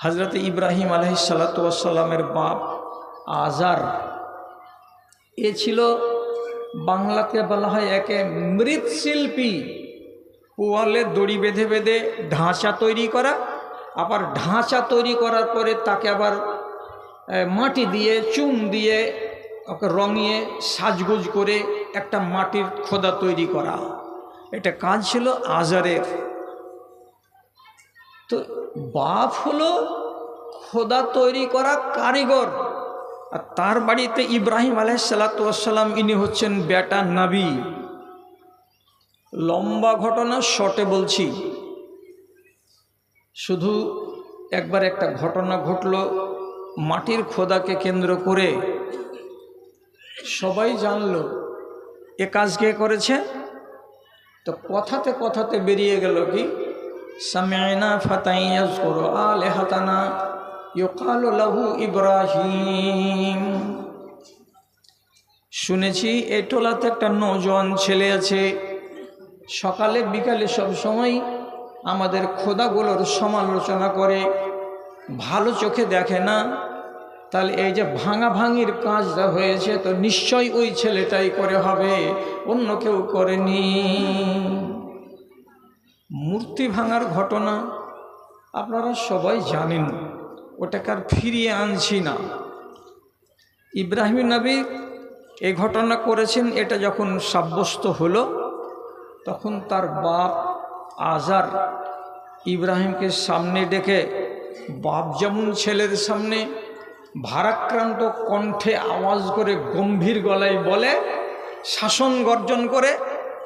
হযরত ইব্রাহিম আলাইহিসসালাতু ওয়াসসালামের বাপ আজার, এ ছিল বাংলাতে বলা হয় একে মৃৎশিল্পী। ওয়ালে দড়ি বেঁধে বেঁধে ঢাঁচা তৈরি করা, আবার ঢাঁচা তৈরি করার পরে তাকে আবার মাটি দিয়ে চুন দিয়ে ওকে রঙিয়ে সাজগোজ করে একটা মাটির খোদা তৈরি করা, এটা কাজ ছিল আজারের। তো বাপ হলো খোদা তৈরি করা কারিগর, আর তার বাড়িতে ইব্রাহিম আলাইহিসসালাতু ওয়াসসালাম, ইনি হচ্ছেন বেটা নবী। লম্বা ঘটনা শর্টে বলছি, শুধু একবার একটা ঘটনা ঘটল মাটির খোদাকে কেন্দ্র করে, সবাই জানল এ কাজ কে করেছে। তো কথাতে কথাতে বেরিয়ে গেল কি, সামি'না ফাতান ইয়াযকুরু আলিহাতানা ইউকালু লাহু ইব্রাহিম। শুনেছি এই টোলাতে একটা নওজোয়ান ছেলে আছে, সকালে বিকালে সব সময় আমাদের খোদাগুলোর সমালোচনা করে, ভালো চোখে দেখে না। তাহলে এই যে ভাঙাভাঙির কাজটা হয়েছে, তো নিশ্চয়ই ওই ছেলেটাই করে হবে, অন্য কেউ করেনি। মূর্তি ভাঙার ঘটনা আপনারা সবাই জানেন, ওটাকে আর ফিরিয়ে আনছি না। ইব্রাহিম নবী এই ঘটনা করেছেন, এটা যখন সাব্যস্ত হলো তখন তার বাপ আজার ইব্রাহিমকে সামনে ডেকে, বাপ যেমন ছেলের সামনে ভারাক্রান্ত কণ্ঠে আওয়াজ করে গম্ভীর গলায় বলে, শাসন গর্জন করে,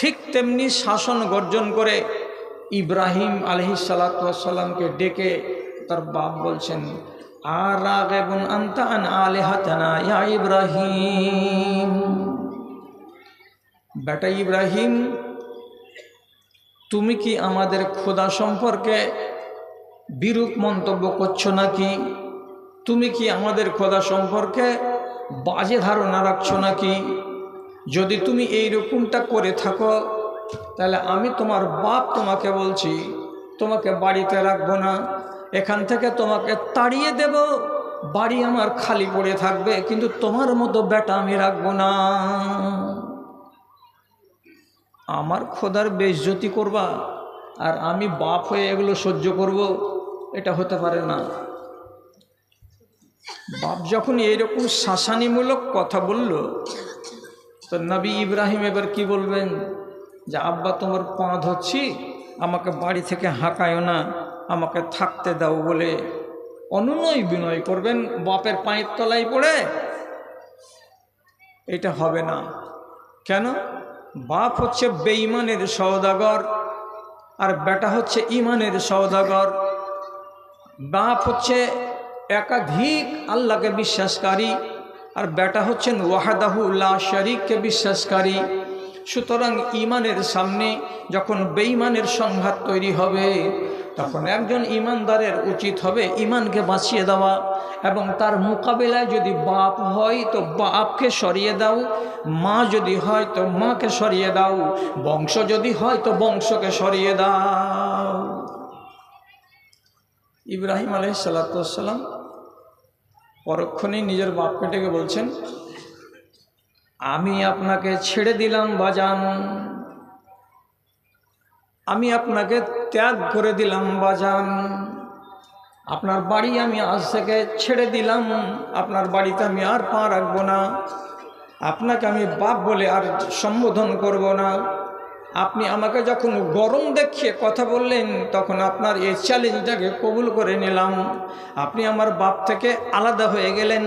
ঠিক তেমনি শাসন গর্জন করে ইব্রাহিম আলাইহিসসালাতু ওয়াসসালামকে ডেকে তার বাপ বলছেন, আরাগিবুন আনতা আন আলিহাতানা ইয়া ইব্রাহিম। বেটা ইব্রাহিম, তুমি কি আমাদের খোদা সম্পর্কে বিরূপ মন্তব্য করছো নাকি? তুমি কি আমাদের খোদা সম্পর্কে বাজে ধারণা রাখছো নাকি? যদি তুমি এই রকমটা করে থাকো, তাহলে আমি তোমার বাপ তোমাকে বলছি, তোমাকে বাড়িতে রাখবো না, এখান থেকে তোমাকে তাড়িয়ে দেব, বাড়ি আমার খালি পড়ে থাকবে, কিন্তু তোমার মতো বেটা আমি রাখবো না। আমার খোদার বেইজ্জতি করবা আর আমি বাপ হয়ে এগুলো সহ্য করব, এটা হতে পারে না। বাপ যখন এইরকম শাসানিমূলক কথা বলল, তো নবী ইব্রাহিম এবার কি বলবেন, যে আব্বা তোমার পা ধরছি, আমাকে বাড়ি থেকে হাঁকায়ও না, আমাকে থাকতে দাও বলে অনুনয় বিনয় করবেন বাপের পায়ের তলায় পড়ে? এটা হবে না। কেন? বাপ হচ্ছে বেঈমানের সওদাগর, আর বেটা হচ্ছে ইমানের সওদাগর। বাপ হচ্ছে একাধিক আল্লাহকে বিশ্বাসকারী, আর বেটা হচ্ছেন ওয়াহদাহু লা শারীককে বিশ্বাসকারী। সুতরাং ইমানের সামনে যখন বেঈমানের সংঘাত তৈরি হবে, তখন একজন ইমানদারের উচিত হবে ইমানকে বাঁচিয়ে দেওয়া, এবং তার মোকাবিলায় যদি বাপ হয় তো বাপকে সরিয়ে দাও, মা যদি হয় তো মাকে সরিয়ে দাও, বংশ যদি হয় তো বংশকে সরিয়ে দাও। ইব্রাহিম আলাইহিসসালাতু ওয়াসসালাম পরক্ষণেই নিজের বাপকে ডেকে বলছেন, আমি আপনাকে ছেড়ে দিলাম বাজান, আমি আপনাকে ত্যাগ করে দিলাম বাজান, আপনার বাড়ি আমি আজ থেকে ছেড়ে দিলাম, আপনার বাড়িতে আমি আর পা রাখবো না, আপনাকে আমি বাপ বলে আর সম্বোধন করব না। আপনি আমাকে যখন গরম দেখিয়ে কথা বললেন, তখন আপনার এই চ্যালেঞ্জটাকে কবুল করে নিলাম। আপনি আমার বাপ থেকে আলাদা হয়ে গেলেন,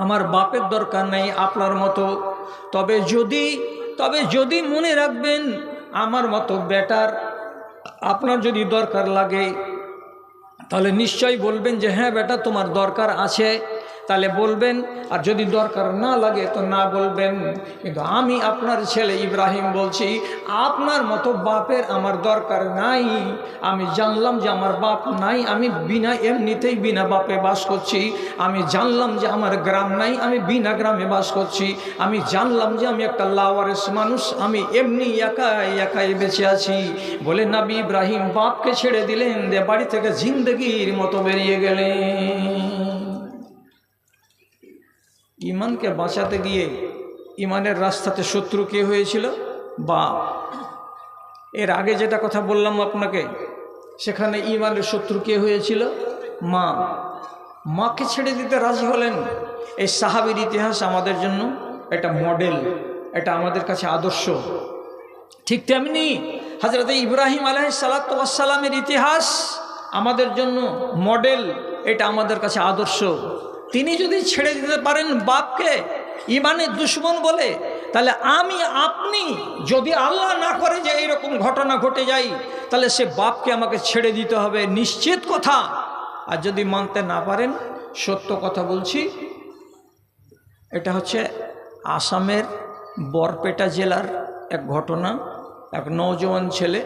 আমার বাপের দরকার নেই আপনার মতো। তবে যদি মনে রাখবেন, আমার মতো বেটার আপনার যদি দরকার লাগে, তাহলে নিশ্চয়ই বলবেন যে হ্যাঁ বেটা তোমার দরকার আছে, তাহলে বলবেন, আর যদি দরকার না লাগে তো না বলবেন। কিন্তু আমি আপনার ছেলে ইব্রাহিম বলছি, আপনার মতো বাপের আমার দরকার নাই। আমি জানলাম যে আমার বাপ নাই, আমি বিনা এমনিতেই বিনা বাপে বাস করছি। আমি জানলাম যে আমার গ্রাম নাই, আমি বিনা গ্রামে বাস করছি। আমি জানলাম যে আমি একটা লাওয়ারেস মানুষ, আমি এমনি একাই একাই বেঁচে আছি। বলে নবী ইব্রাহিম বাপকে ছেড়ে দিলেন, যে বাড়ি থেকে জিন্দগির মতো বেরিয়ে গেলেন। ইমানকে বাঁচাতে গিয়ে ইমানের রাস্তাতে শত্রু কে হয়েছিল? বাপ। এর আগে যেটা কথা বললাম আপনাকে, সেখানে ইমানের শত্রু কে হয়েছিল? মা। মাকে ছেড়ে দিতে রাজি হলেন। এই সাহাবীর ইতিহাস আমাদের জন্য এটা মডেল, এটা আমাদের কাছে আদর্শ। ঠিক তেমনি হযরত ইব্রাহিম আলাইহিসসালাতু ওয়াসসালামের ইতিহাস আমাদের জন্য মডেল, এটা আমাদের কাছে আদর্শ। তিনি যদি ছেড়ে দিতে পারেন বাপকে ইমানের দুশমন বলে, তাহলে আমি আপনি যদি আল্লাহ না করে যে এইরকম ঘটনা ঘটে যায়, তাহলে সে বাপকে আমাকে ছেড়ে দিতে হবে, নিশ্চিত কথা। আর যদি মানতে না পারেন, সত্য কথা বলছি, এটা হচ্ছে আসামের বরপেটা জেলার এক ঘটনা। এক নওজওয়ান ছেলে,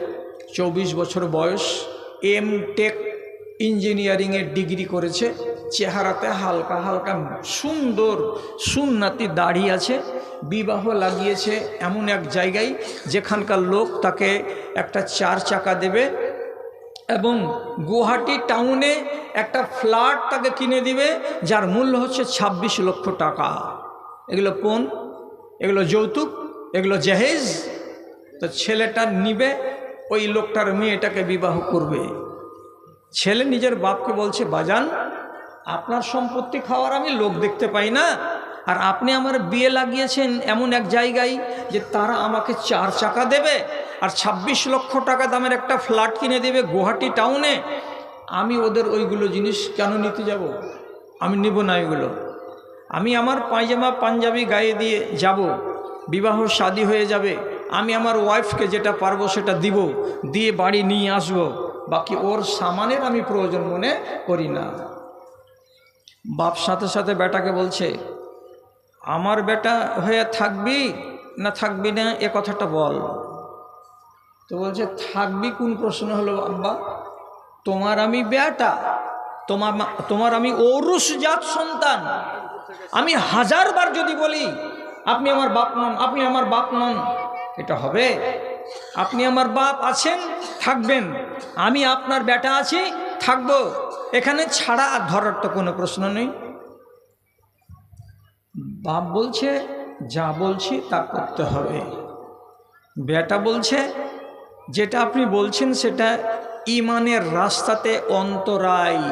24 বছর বয়স, এমটেক ইঞ্জিনিয়ারিংয়ের ডিগ্রি করেছে। চেহারাতে হালকা হালকা সুন্দর সুন্নাতি দাড়ি আছে। বিবাহ লাগিয়েছে এমন এক জায়গায় যেখানকার লোক তাকে একটা 4 চাকা দেবে এবং গুয়াহাটি টাউনে একটা ফ্ল্যাট তাকে কিনে দিবে, যার মূল্য হচ্ছে 26 লক্ষ টাকা। এগুলো পণ, এগুলো যৌতুক, এগুলো জাহেজ। তো ছেলেটা নিবে, ওই লোকটার মেয়েটাকে বিবাহ করবে। ছেলে নিজের বাপকে বলছে, বাজান আপনার সম্পত্তি খাওয়ার আমি লোক দেখতে পাই না, আর আপনি আমার বিয়ে লাগিয়েছেন এমন এক জায়গায় যে তারা আমাকে 4 চাকা দেবে আর 26 লক্ষ টাকা দামের একটা ফ্ল্যাট কিনে দেবে গুয়াহাটি টাউনে। আমি ওদের ওইগুলো জিনিস কেন নিতে যাব? আমি নিব না এগুলো। আমি আমার পায়জামা পাঞ্জাবি গায়ে দিয়ে যাব, বিবাহ শাদী হয়ে যাবে, আমি আমার ওয়াইফকে যেটা পারবো সেটা দিব, দিয়ে বাড়ি নিয়ে আসব, বাকি ওর সামানের আমি প্রয়োজন মনে করি না। বাপ সাথে সাথে বেটাকে বলছে, আমার বেটা হয়ে থাকবি না থাকবি না এ কথাটা বল। তো বলছে, থাকবি কোন প্রশ্ন হলো আব্বা? তোমার আমি বেটা, তোমার আমি ঔরস জাত সন্তান। আমি 1000 বার যদি বলি আপনি আমার বাপ নন, আপনি আমার বাপ নন, এটা হবে? আপনি আমার বাপ আছেন, থাকবেন, আমি আপনার বেটা আছি, থাকবো। এখানে ছাড়া আর ধরার তো কোনো প্রশ্ন নেই। বাপ বলছে, যা বলছি তা করতে হবে। বেটা বলছে, যেটা আপনি বলছেন সেটা ইমানের রাস্তাতে অন্তরায়,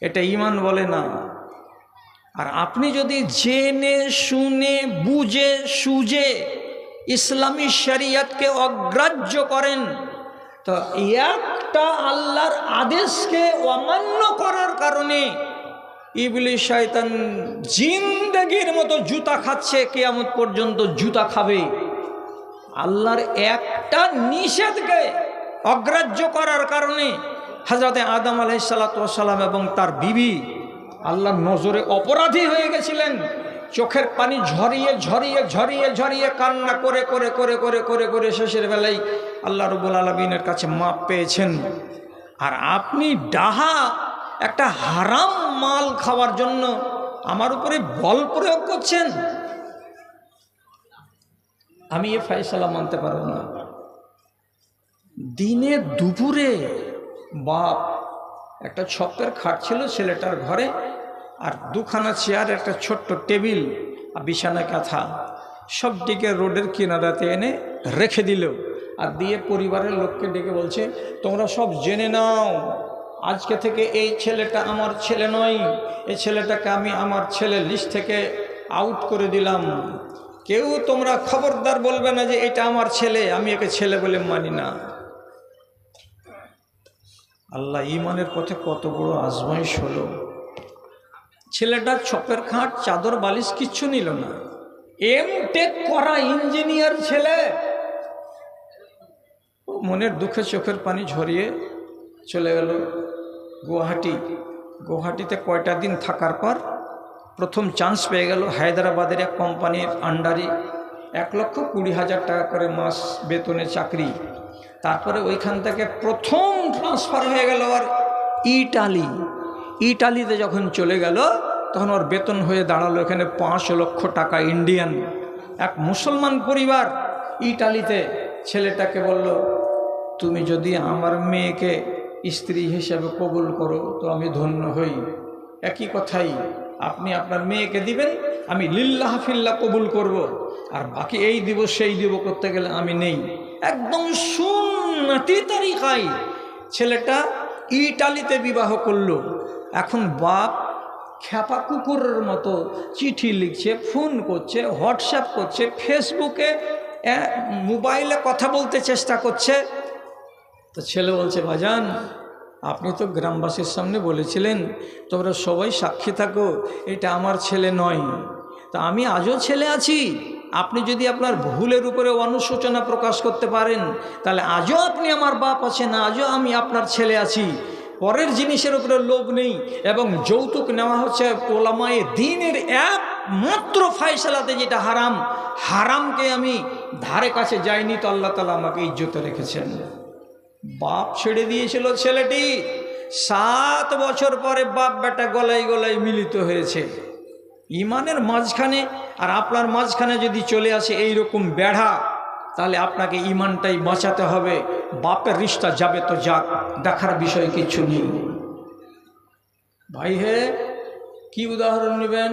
এটা ইমান বলে না। আর আপনি যদি জেনে শুনে বুঝে সুঝে ইসলামী শরিয়তকে অগ্রাহ্য করেন, তো একটা আল্লাহর আদেশকে অমান্য করার কারণে ইবলিস শয়তান জিন্দেগির মতো জুতা খাচ্ছে, কিয়ামত পর্যন্ত জুতা খাবে। আল্লাহর একটা নিষেধকে অগ্রাহ্য করার কারণে হযরত আদম আলাইহিসসালাতু ওয়াসসালাম এবং তার বিবি আল্লাহর নজরে অপরাধী হয়ে গেছিলেন। চোখের পানি ঝরিয়ে ঝরিয়ে ঝরিয়ে ঝরিয়ে কান্না করে করে করে করে করে করে শেষের বেলায় আল্লাহ রাব্বুল আলামিনের কাছে মাপ পেয়েছেন। আর আপনি ডাহা একটা হারাম মাল খাওয়ার জন্য আমার উপরে বল প্রয়োগ করছেন। আমি এ ফয়সালা মানতে পারবো না। দিনে দুপুরে বাপ, একটা ছপ্পের খাট ছিল ছেলেটার ঘরে, আর 2খানা চেয়ার, একটা ছোট্ট টেবিল আর বিছানা কাঁথা, সবটিকে রোডের কিনারাতে এনে রেখে দিল। আর দিয়ে পরিবারের লোককে ডেকে বলছে, তোমরা সব জেনে নাও, আজকে থেকে এই ছেলেটা আমার ছেলে নয়, এই ছেলেটাকে আমি আমার ছেলে লিস্ট থেকে আউট করে দিলাম। কেউ তোমরা খবরদার বলবে না যে এটা আমার ছেলে, আমি একে ছেলে বলে মানি না। আল্লাহ ইমানের পথে কত বড় আজমাইশ হলো। ছেলেটা ছপের খাট, চাদর, বালিশ কিচ্ছু নিল না। এমটেক করা ইঞ্জিনিয়ার ছেলে, মনের দুঃখে চোখের পানি ঝরিয়ে চলে গেল গুয়াহাটি। গুয়াহাটিতে কয়টা দিন থাকার পর প্রথম চান্স পেয়ে গেল হায়দ্রাবাদের এক কোম্পানির আন্ডারে 1,20,000 টাকা করে মাস বেতনে চাকরি। তারপরে ওইখান থেকে প্রথম ট্রান্সফার হয়ে গেল আর ইটালিতে যখন চলে গেল তখন ওর বেতন হয়ে দাঁড়ালো এখানে 5 লক্ষ টাকা ইন্ডিয়ান। এক মুসলমান পরিবার ইটালিতে ছেলেটাকে বলল, তুমি যদি আমার মেয়েকে স্ত্রী হিসেবে কবুল করো তো আমি ধন্য হই। একই কথাই, আপনি আপনার মেয়েকে দিবেন, আমি লিল্লাহ ফিল্লাহ কবুল করব, আর বাকি এই দিব সেই দিব করতে গেলে আমি নেই। একদম সুন্নতি তরিকায় ছেলেটা ইটালিতে বিবাহ করলো। এখন বাপ খ্যাপা কুকুরের মতো চিঠি লিখছে, ফোন করছে, হোয়াটসঅ্যাপ করছে, ফেসবুকে মোবাইলে কথা বলতে চেষ্টা করছে। তো ছেলে বলছে, ভাজান আপনি তো গ্রামবাসীর সামনে বলেছিলেন, তোমরা সবাই সাক্ষী থাকো এটা আমার ছেলে নয়। তা আমি আজও ছেলে আছি। আপনি যদি আপনার ভুলের উপরে অনুশোচনা প্রকাশ করতে পারেন তাহলে আজও আপনি আমার বাপ আছেন, আজও আমি আপনার ছেলে আছি। পরের জিনিসের উপরে লোভ নেই। এবং যৌতুক নেওয়া হচ্ছে ওলামায়ে দ্বীনের একমাত্র ফায়সালাতে, যেটা হারাম। হারামকে আমি ধারে কাছে যাইনি তো আল্লাহ তাআলা আমাকে ইজ্জতে রেখেছেন। বাপ ছেড়ে দিয়েছিল ছেলেটি, 7 বছর পরে বাপ বেটা গলায় গলায় মিলিত হয়েছে। ইমানের মাঝখানে আর আপনার মাঝখানে যদি চলে আসে এইরকম বেড়া, তাহলে আপনাকে ইমানটাই বাঁচাতে হবে। বাপের রিশতা যাবে তো যাক, দেখার বিষয় কিছু নেই। ভাই হে, কি উদাহরণ নেবেন?